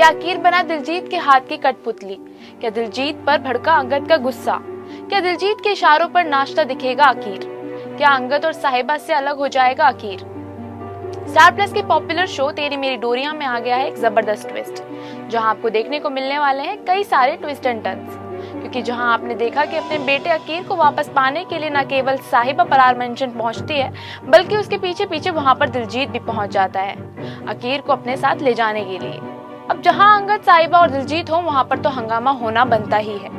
क्या अकीर बना दिलजीत के हाथ की कठपुतली? क्या दिलजीत पर भड़का अंगद का गुस्सा? क्या दिलजीत के इशारों पर नाचता दिखेगा अकीर? क्या अंगद और साहिबा से अलग हो जाएगा अकीर? स्टार प्लस के पॉपुलर शो तेरी मेरी डोरियां में आ गया है एक जबरदस्त ट्विस्ट, जहां आपको देखने को मिलने वाले हैं कई सारे ट्विस्ट एंड टर्न्स। क्योंकि जहां आपने देखा कि अपने बेटे अकीर को वापस पाने के लिए न केवल साहिबा परार मेंशन पहुंचती है, बल्कि उसके पीछे पीछे वहां पर दिलजीत भी पहुंच जाता है अकीर को अपने साथ ले जाने के लिए। अब जहां अंगद, साहिबा और दिलजीत हो, वहां पर तो हंगामा होना बनता ही है।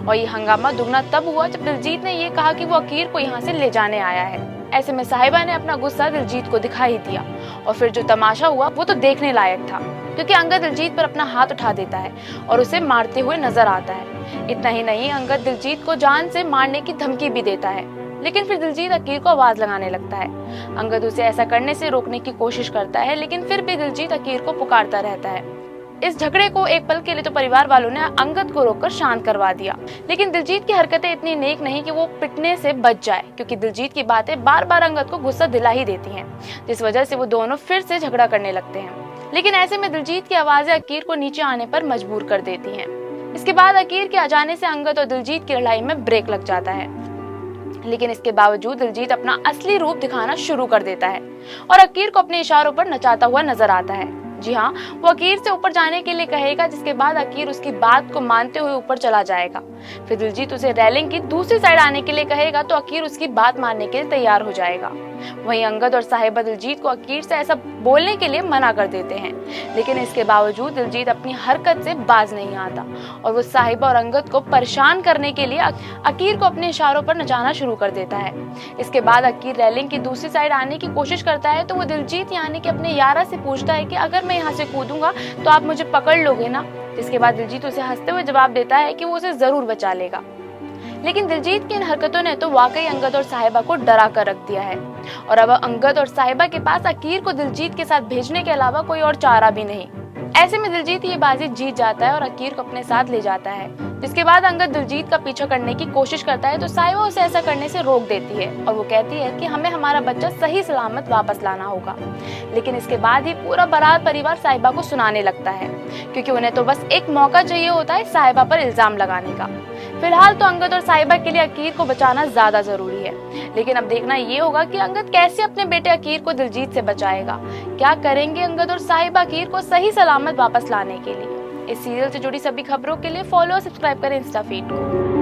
और ये हंगामा दुगना तब हुआ जब दिलजीत ने ये कहा कि वो अकीर को यहाँ से ले जाने आया है। ऐसे में साहिबा ने अपना गुस्सा दिलजीत को दिखा ही दिया, और फिर जो तमाशा हुआ वो तो देखने लायक था, क्योंकि अंगद दिलजीत पर अपना हाथ उठा देता है और उसे मारते हुए नजर आता है। इतना ही नहीं, अंगद दिलजीत को जान से मारने की धमकी भी देता है, लेकिन फिर दिलजीत अकीर को आवाज लगाने लगता है। अंगद उसे ऐसा करने से रोकने की कोशिश करता है, लेकिन फिर भी दिलजीत अकीर को पुकारता रहता है। इस झगड़े को एक पल के लिए तो परिवार वालों ने अंगद को रोककर शांत करवा दिया, लेकिन दिलजीत की हरकतें इतनी नेक नहीं कि वो पिटने से बच जाए, क्योंकि दिलजीत की बातें बार बार अंगद को गुस्सा दिला ही देती हैं, जिस वजह से वो दोनों फिर से झगड़ा करने लगते हैं। लेकिन ऐसे में दिलजीत की आवाजें अकीर को नीचे आने पर मजबूर कर देती हैं। इसके बाद अकीर के आ जाने से अंगद और दिलजीत की लड़ाई में ब्रेक लग जाता है, लेकिन इसके बावजूद दिलजीत अपना असली रूप दिखाना शुरू कर देता है और अकीर को अपने इशारों पर नचाता हुआ नजर आता है। जी हाँ, वो अकीर से ऊपर जाने के लिए कहेगा, जिसके बाद अकीर उसकी बात को मानते हुए ऊपर चला जाएगा। फिर दिलजीत उसे रेलिंग की दूसरी साइड आने के लिए कहेगा, तो अकीर उसकी बात मानने के लिए तैयार हो जाएगा। वहीं अंगद और साहिबा दिलजीत को अकीर से ऐसा बोलने के लिए मना कर देते हैं, लेकिन इसके बावजूद दिलजीत अपनी हरकत से बाज नहीं आता और वो साहिबा और अंगद को परेशान करने के लिए अकीर को अपने इशारों पर नचाना शुरू कर देता है। इसके बाद अकीर रेलिंग की दूसरी साइड आने की कोशिश करता है, तो वो दिलजीत यानी कि अपने यारा से पूछता है कि अगर मैं यहाँ से कूदूंगा तो आप मुझे पकड़ लोगे ना? जिसके बाद दिलजीत उसे हंसते हुए जवाब देता है कि वो उसे जरूर बचा लेगा। लेकिन दिलजीत की इन हरकतों ने तो वाकई अंगद और साहिबा को डरा कर रख दिया है, और अब अंगद और साहिबा के पास अकीर को दिलजीत के साथ भेजने के अलावा कोई और चारा भी नहीं। ऐसे में दिलजीत ये बाजी जीत जाता है और अकीर को अपने साथ ले जाता है। जिसके बाद अंगद दिलजीत का पीछा करने की कोशिश करता है, तो साहिबा उसे ऐसा करने से रोक देती है और वो कहती है कि हमें हमारा बच्चा सही सलामत वापस लाना होगा। लेकिन इसके बाद ही पूरा बारात परिवार साहिबा को सुनाने लगता है, क्योंकि उन्हें तो बस एक मौका चाहिए होता है साहिबा पर इल्जाम लगाने का। फिलहाल तो अंगद और साहिबा के लिए अकीर को बचाना ज्यादा जरूरी है, लेकिन अब देखना ये होगा कि अंगद कैसे अपने बेटे अकीर को दिलजीत से बचाएगा। क्या करेंगे अंगद और साहिबा अकीर को सही सलामत वापस लाने के लिए? इस सीरियल से जुड़ी सभी खबरों के लिए फॉलो और सब्सक्राइब करें इंस्टा फीड को।